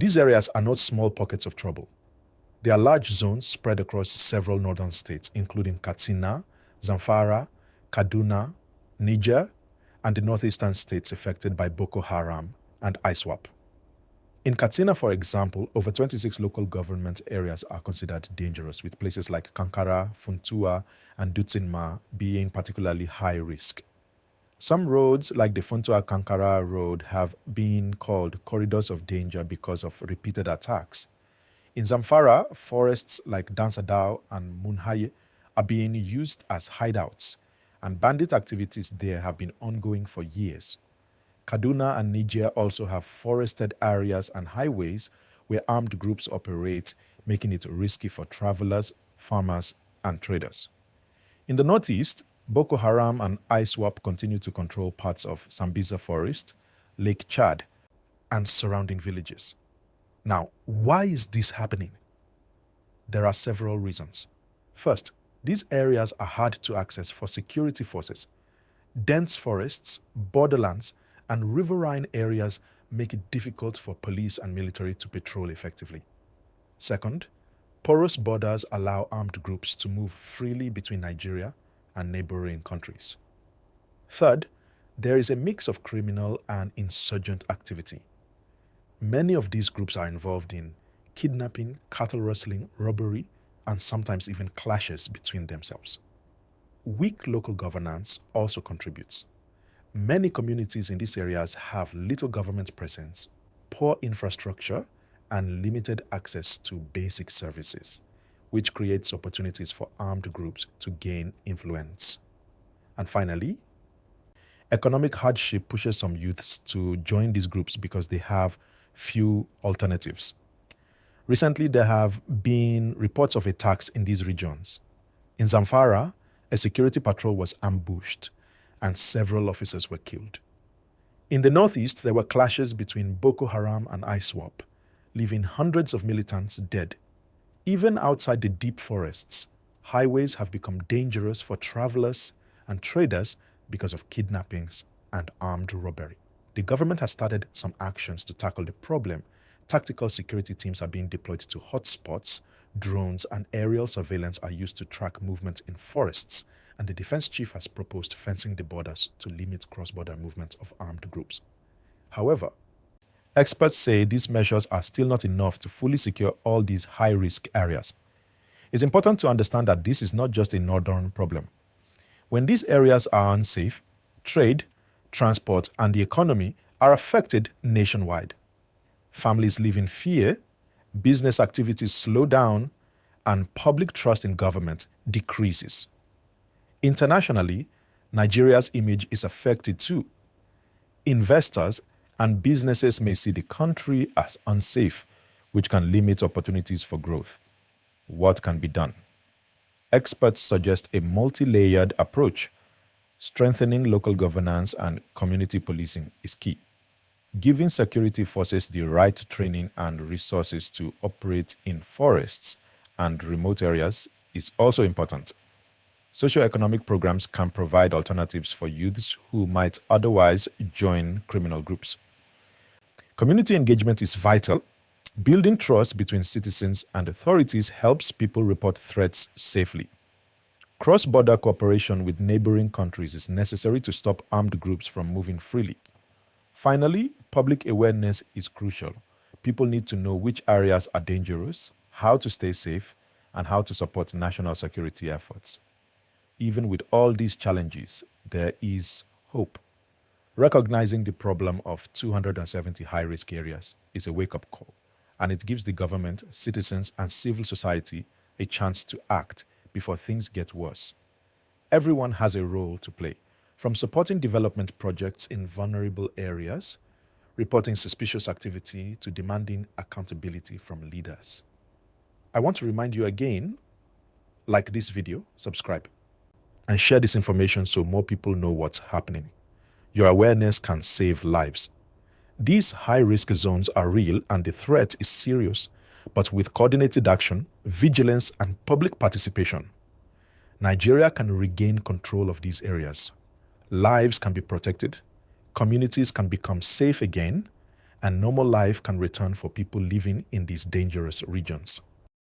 These areas are not small pockets of trouble. They are large zones spread across several northern states, including Katsina, Zamfara, Kaduna, Niger, and the northeastern states affected by Boko Haram and ISWAP. In Katsina, for example, over 26 local government areas are considered dangerous, with places like Kankara, Funtua, and Dutsinma being particularly high risk. Some roads, like the Funtua-Kankara road, have been called corridors of danger because of repeated attacks. In Zamfara, forests like Dansadao and Munhaye are being used as hideouts, and bandit activities there have been ongoing for years. Kaduna and Niger also have forested areas and highways where armed groups operate, making it risky for travelers, farmers, and traders. In the northeast, Boko Haram and ISWAP continue to control parts of Sambisa Forest, Lake Chad, and surrounding villages. Now, why is this happening? There are several reasons. First, these areas are hard to access for security forces. Dense forests, borderlands, and riverine areas make it difficult for police and military to patrol effectively. Second, porous borders allow armed groups to move freely between Nigeria and neighboring countries. Third, there is a mix of criminal and insurgent activity. Many of these groups are involved in kidnapping, cattle rustling, robbery, and sometimes even clashes between themselves. Weak local governance also contributes. Many communities in these areas have little government presence, poor infrastructure, and limited access to basic services, which creates opportunities for armed groups to gain influence. And finally, economic hardship pushes some youths to join these groups because they have few alternatives. Recently, there have been reports of attacks in these regions. In Zamfara, a security patrol was ambushed and several officers were killed. In the northeast, there were clashes between Boko Haram and ISWAP, leaving hundreds of militants dead. Even outside the deep forests, highways have become dangerous for travelers and traders because of kidnappings and armed robbery. The government has started some actions to tackle the problem. Tactical security teams are being deployed to hotspots, drones and aerial surveillance are used to track movement in forests, and the defense chief has proposed fencing the borders to limit cross-border movement of armed groups. However, experts say these measures are still not enough to fully secure all these high-risk areas. It's important to understand that this is not just a northern problem. When these areas are unsafe, trade, transport, and the economy are affected nationwide. Families live in fear, business activities slow down, and public trust in government decreases. Internationally, Nigeria's image is affected too. Investors and businesses may see the country as unsafe, which can limit opportunities for growth. What can be done? Experts suggest a multi-layered approach. Strengthening local governance and community policing is key. Giving security forces the right training and resources to operate in forests and remote areas is also important. Socioeconomic programs can provide alternatives for youths who might otherwise join criminal groups. Community engagement is vital. Building trust between citizens and authorities helps people report threats safely. Cross-border cooperation with neighboring countries is necessary to stop armed groups from moving freely. Finally, public awareness is crucial. People need to know which areas are dangerous, how to stay safe, and how to support national security efforts. Even with all these challenges, there is hope. Recognizing the problem of 270 high-risk areas is a wake-up call, and it gives the government, citizens, and civil society a chance to act before things get worse. Everyone has a role to play, from supporting development projects in vulnerable areas, reporting suspicious activity, to demanding accountability from leaders. I want to remind you again, like this video, subscribe, and share this information so more people know what's happening. Your awareness can save lives. These high-risk zones are real and the threat is serious, but with coordinated action, vigilance, and public participation, Nigeria can regain control of these areas. Lives can be protected, communities can become safe again, and normal life can return for people living in these dangerous regions.